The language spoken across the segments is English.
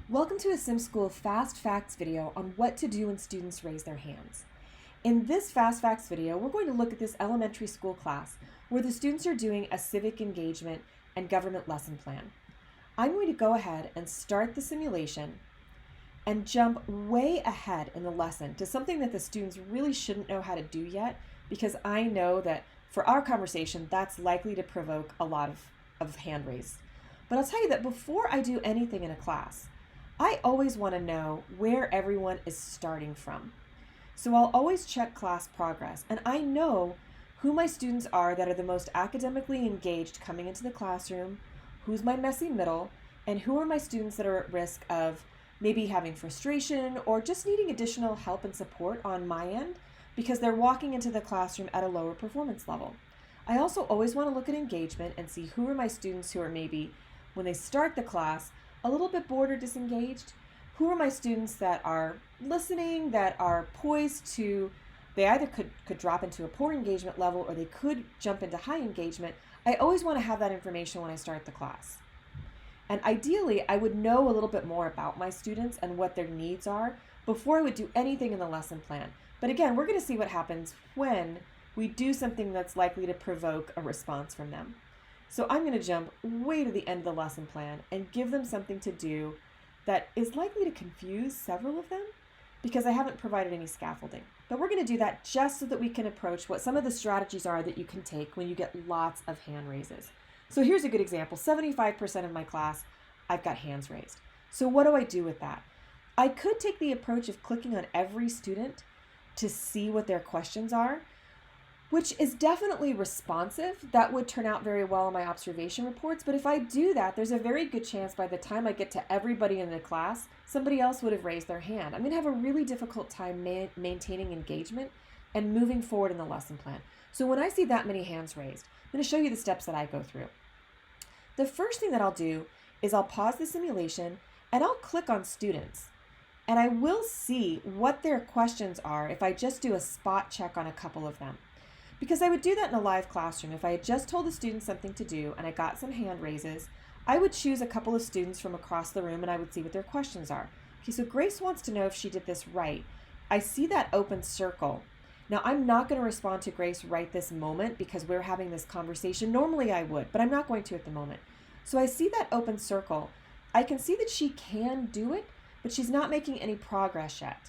Welcome to a simSchool Fast Facts video on what to do when students raise their hands. In this Fast Facts video, we're going to look at this elementary school class where the students are doing a civic engagement and government lesson plan. I'm going to go ahead and start the simulation and jump way ahead in the lesson to something that the students really shouldn't know how to do yet, because I know that for our conversation, that's likely to provoke a lot of hand raise. But I'll tell you that before I do anything in a class, I always want to know where everyone is starting from. So I'll always check class progress, and I know who my students are that are the most academically engaged coming into the classroom, who's my messy middle, and who are my students that are at risk of maybe having frustration or just needing additional help and support on my end because they're walking into the classroom at a lower performance level. I also always want to look at engagement and see who are my students who are maybe, when they start the class, a little bit bored or disengaged. Who are my students that are listening, that are poised to, they either could drop into a poor engagement level or they could jump into high engagement. I always want to have that information when I start the class. And ideally, I would know a little bit more about my students and what their needs are before I would do anything in the lesson plan. But again, we're going to see what happens when we do something that's likely to provoke a response from them. So I'm going to jump way to the end of the lesson plan and give them something to do that is likely to confuse several of them because I haven't provided any scaffolding. But we're going to do that just so that we can approach what some of the strategies are that you can take when you get lots of hand raises. So here's a good example. 75% of my class, I've got hands raised. So what do I do with that? I could take the approach of clicking on every student to see what their questions are, which is definitely responsive. That would turn out very well in my observation reports. But if I do that, there's a very good chance by the time I get to everybody in the class, somebody else would have raised their hand. I'm going to have a really difficult time maintaining engagement and moving forward in the lesson plan. So when I see that many hands raised, I'm going to show you the steps that I go through. The first thing that I'll do is I'll pause the simulation and I'll click on students. And I will see what their questions are if I just do a spot check on a couple of them. Because I would do that in a live classroom. If I had just told the students something to do and I got some hand raises, I would choose a couple of students from across the room and I would see what their questions are. Okay, so Grace wants to know if she did this right. I see that open circle. Now, I'm not going to respond to Grace right this moment because we're having this conversation. Normally I would, but I'm not going to at the moment. So I see that open circle. I can see that she can do it, but she's not making any progress yet.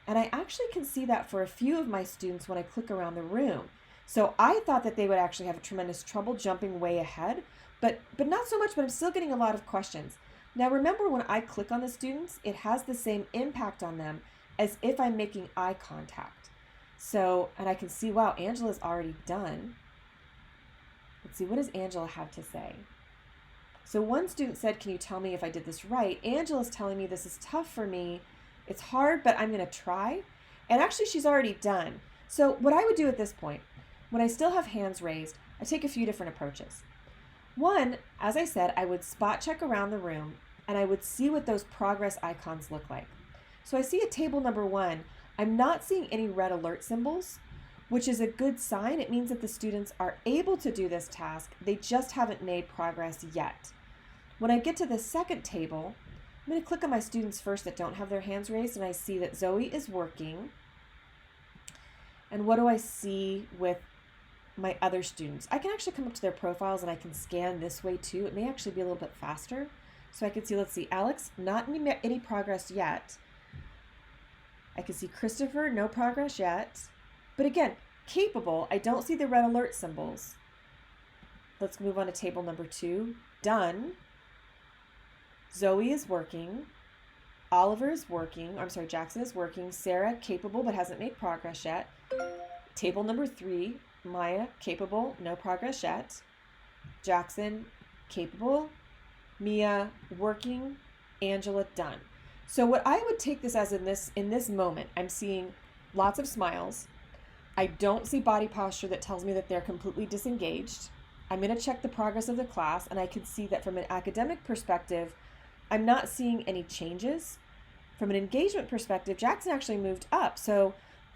And I actually can see that for a few of my students when I click around the room. So I thought that they would actually have a tremendous trouble jumping way ahead, but not so much, but I'm still getting a lot of questions. Now remember, when I click on the students, it has the same impact on them as if I'm making eye contact. So, and I can see, wow, Angela's already done. Let's see, what does Angela have to say? So one student said, can you tell me if I did this right? Angela's telling me this is tough for me. It's hard, but I'm going to try. And actually, she's already done. So what I would do at this point, when I still have hands raised, I take a few different approaches. One, as I said, I would spot check around the room and I would see what those progress icons look like. So I see at table number 1, I'm not seeing any red alert symbols, which is a good sign. It means that the students are able to do this task. They just haven't made progress yet. When I get to the second table, I'm going to click on my students first that don't have their hands raised, and I see that Zoe is working. And what do I see with my other students? I can actually come up to their profiles and I can scan this way too. It may actually be a little bit faster. So I can see, let's see, Alex, not any progress yet. I can see Christopher, no progress yet. But again, capable, I don't see the red alert symbols. Let's move on to table number 2. Done. Zoe is working. Oliver is working. I'm sorry, Jackson is working. Sarah, capable, but hasn't made progress yet. Table number 3, Maya, capable, no progress yet. Jackson, capable. Mia, working. Angela, done. So what I would take this as in this moment, I'm seeing lots of smiles. I don't see body posture that tells me that they're completely disengaged. I'm going to check the progress of the class, and I can see that from an academic perspective, I'm not seeing any changes. From an engagement perspective, Jackson actually moved up, so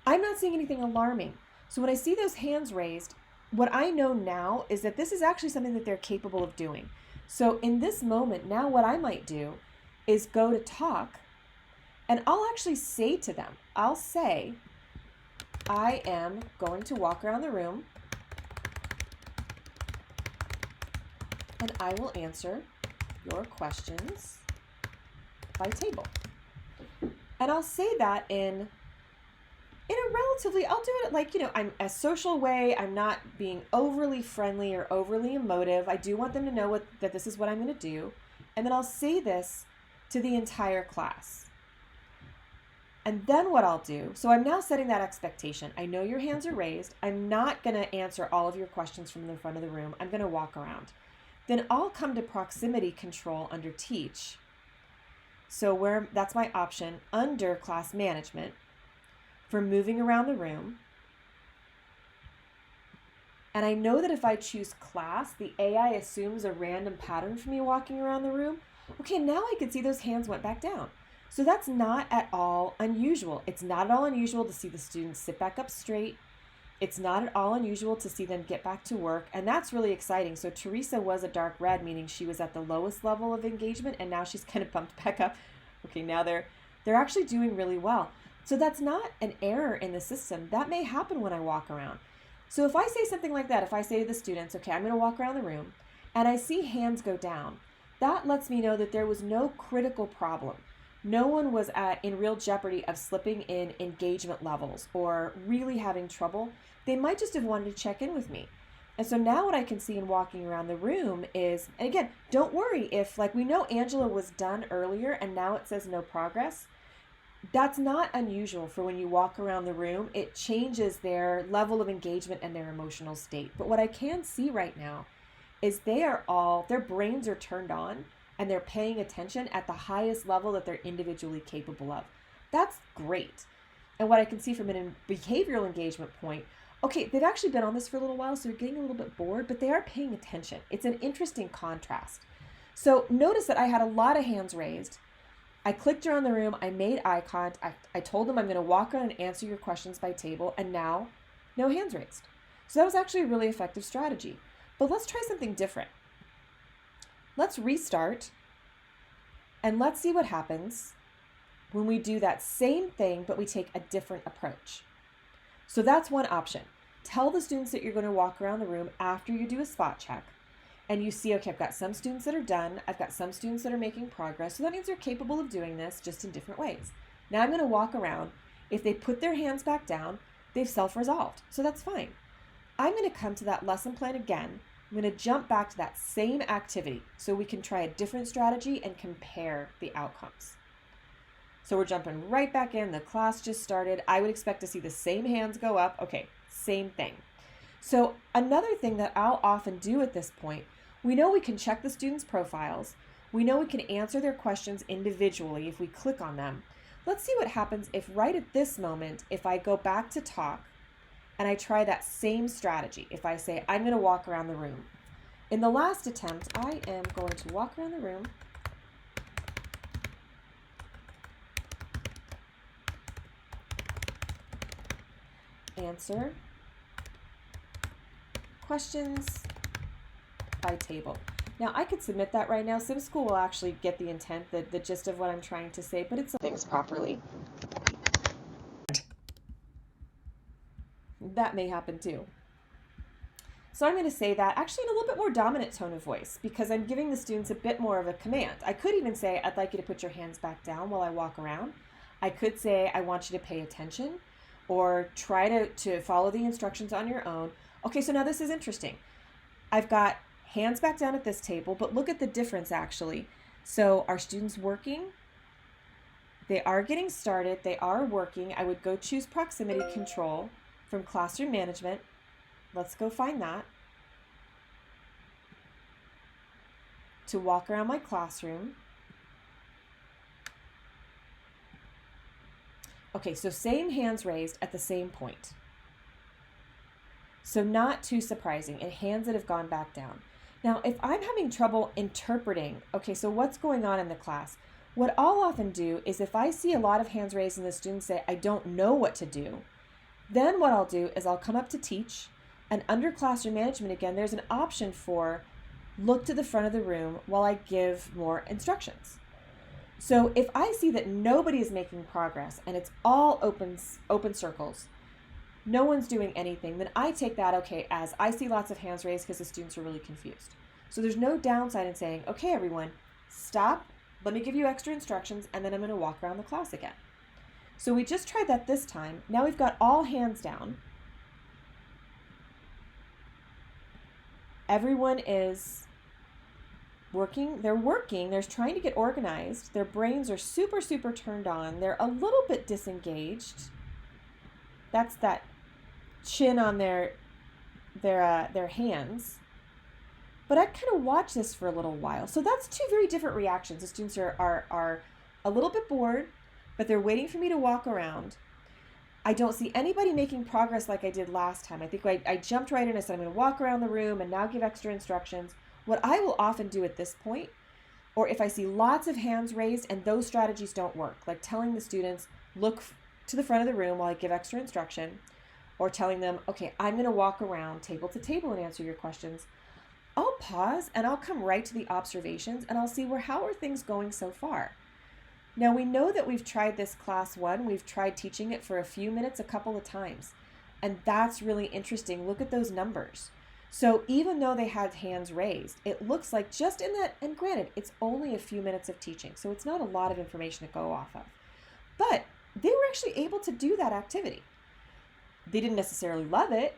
I'm not seeing anything alarming. So when I see those hands raised, what I know now is that this is actually something that they're capable of doing. So in this moment, now what I might do is go to talk, and I'll actually say to them, I'll say, I am going to walk around the room and I will answer your questions by table. And I'll say that in a relatively, I'll do it like, I'm a social way. I'm not being overly friendly or overly emotive. I do want them to know that this is what I'm going to do. And then I'll say this to the entire class. And then what I'll do, so I'm now setting that expectation. I know your hands are raised. I'm not going to answer all of your questions from the front of the room. I'm going to walk around. Then I'll come to proximity control under teach. So that's my option under class management for moving around the room. And I know that if I choose class, the AI assumes a random pattern for me walking around the room. Okay, now I can see those hands went back down. So that's not at all unusual. It's not at all unusual to see the students sit back up straight. It's not at all unusual to see them get back to work. And that's really exciting. So Teresa was a dark red, meaning she was at the lowest level of engagement, and now she's kind of bumped back up. Okay, now they're actually doing really well. So that's not an error in the system. That may happen when I walk around. So if I say something like that, if I say to the students, okay, I'm going to walk around the room, and I see hands go down, that lets me know that there was no critical problem. No one was in real jeopardy of slipping in engagement levels or really having trouble. They might just have wanted to check in with me. And so now what I can see in walking around the room is, and again, don't worry if, like, we know Angela was done earlier and now it says no progress. That's not unusual for when you walk around the room. It changes their level of engagement and their emotional state. But what I can see right now is their brains are turned on and they're paying attention at the highest level that they're individually capable of. That's great. And what I can see from a behavioral engagement point, okay, they've actually been on this for a little while, so they're getting a little bit bored, but they are paying attention. It's an interesting contrast. So notice that I had a lot of hands raised. I clicked around the room, I made eye contact, I told them I'm going to walk around and answer your questions by table, and now no hands raised. So that was actually a really effective strategy. But let's try something different. Let's restart and let's see what happens when we do that same thing, but we take a different approach. So that's one option. Tell the students that you're going to walk around the room after you do a spot check. And you see, okay, I've got some students that are done. I've got some students that are making progress. So that means they're capable of doing this just in different ways. Now I'm going to walk around. If they put their hands back down, they've self-resolved. So that's fine. I'm going to come to that lesson plan again. I'm going to jump back to that same activity so we can try a different strategy and compare the outcomes. So we're jumping right back in. The class just started. I would expect to see the same hands go up. Okay, same thing. So another thing that I'll often do at this point, we know we can check the students' profiles. We know we can answer their questions individually if we click on them. Let's see what happens if right at this moment, if I go back to talk and I try that same strategy. If I say, I'm going to walk around the room. In the last attempt, I am going to walk around the room. Answer questions by table. Now I could submit that right now. simSchool will actually get the intent, the gist of what I'm trying to say, but it's things properly. That may happen too. So I'm going to say that actually in a little bit more dominant tone of voice because I'm giving the students a bit more of a command. I could even say, I'd like you to put your hands back down while I walk around. I could say, I want you to pay attention or try to follow the instructions on your own. Okay, so now this is interesting. I've got hands back down at this table, but look at the difference actually. So are students working? They are getting started. They are working. I would go choose proximity control from classroom management. Let's go find that. To walk around my classroom. Okay, so same hands raised at the same point. So not too surprising, and hands that have gone back down. Now, if I'm having trouble interpreting, okay, so what's going on in the class? What I'll often do is if I see a lot of hands raised and the students say, I don't know what to do, then what I'll do is I'll come up to teach, and under classroom management again, there's an option for look to the front of the room while I give more instructions. So if I see that nobody is making progress and it's all open circles, no one's doing anything, then I take that, okay, as I see lots of hands raised because the students are really confused. So there's no downside in saying, okay, everyone, stop, let me give you extra instructions, and then I'm going to walk around the class again. So we just tried that this time. Now we've got all hands down. Everyone is working, they're trying to get organized. Their brains are super, super turned on. They're a little bit disengaged. That's that chin on their hands. But I kind of watch this for a little while. So that's two very different reactions. The students are a little bit bored, but they're waiting for me to walk around. I don't see anybody making progress like I did last time. I think I jumped right in and said, I'm going to walk around the room and now give extra instructions. What I will often do at this point, or if I see lots of hands raised and those strategies don't work, like telling the students, look to the front of the room while I give extra instruction, or telling them, okay, I'm going to walk around table to table and answer your questions, I'll pause and I'll come right to the observations and I'll see how are things going so far. Now we know that we've tried this class 1, we've tried teaching it for a few minutes a couple of times, and that's really interesting. Look at those numbers. So even though they had hands raised, it looks like just in that, and granted, it's only a few minutes of teaching, so it's not a lot of information to go off of, but they were actually able to do that activity. They didn't necessarily love it.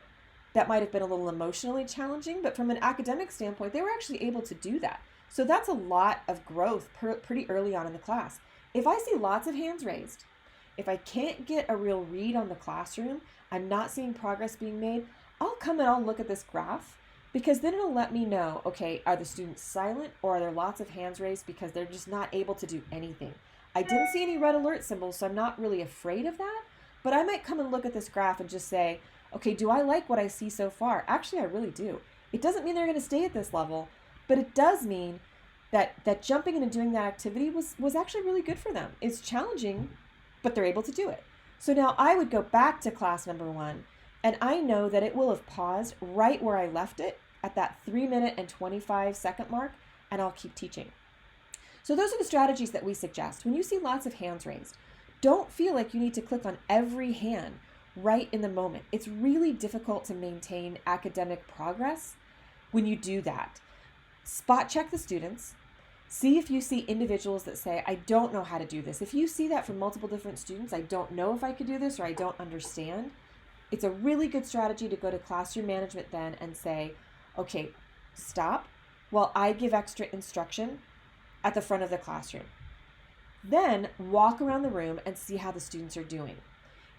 That might have been a little emotionally challenging, but from an academic standpoint, they were actually able to do that. So that's a lot of growth pretty early on in the class. If I see lots of hands raised, if I can't get a real read on the classroom, I'm not seeing progress being made, I'll come and I'll look at this graph, because then it'll let me know, okay, are the students silent or are there lots of hands raised because they're just not able to do anything? I didn't see any red alert symbols, so I'm not really afraid of that, but I might come and look at this graph and just say, okay, do I like what I see so far? Actually, I really do. It doesn't mean they're going to stay at this level, but it does mean that jumping in and doing that activity was actually really good for them. It's challenging, but they're able to do it. So now I would go back to class number 1, and I know that it will have paused right where I left it at that 3-minute and 25-second mark, and I'll keep teaching. So those are the strategies that we suggest. When you see lots of hands raised, don't feel like you need to click on every hand right in the moment. It's really difficult to maintain academic progress when you do that. Spot check the students. See if you see individuals that say, I don't know how to do this. If you see that from multiple different students, I don't know if I could do this, or I don't understand, it's a really good strategy to go to classroom management then and say, okay, stop while I give extra instruction at the front of the classroom. Then walk around the room and see how the students are doing.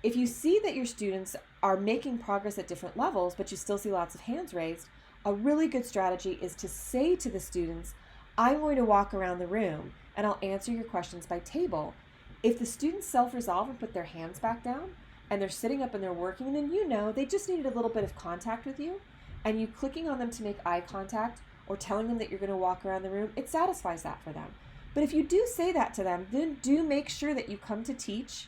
If you see that your students are making progress at different levels, but you still see lots of hands raised, a really good strategy is to say to the students, I'm going to walk around the room and I'll answer your questions by table. If the students self-resolve and put their hands back down and they're sitting up and they're working, then you know they just needed a little bit of contact with you, and you clicking on them to make eye contact or telling them that you're going to walk around the room, it satisfies that for them. But if you do say that to them, then do make sure that you come to teach,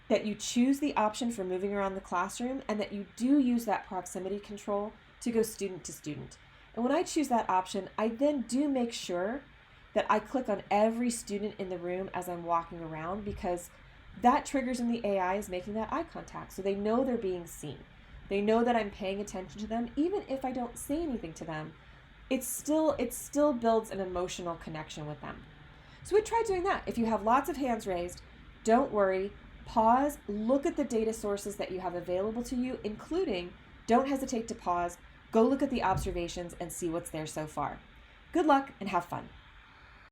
that you choose the option for moving around the classroom, and that you do use that proximity control to go student to student. And when I choose that option, I then do make sure that I click on every student in the room as I'm walking around, because that triggers in the AI is making that eye contact. So they know they're being seen. They know that I'm paying attention to them. Even if I don't say anything to them, it still builds an emotional connection with them. So we try doing that. If you have lots of hands raised, don't worry. Pause, look at the data sources that you have available to you, including, don't hesitate to pause, go look at the observations and see what's there so far. Good luck and have fun.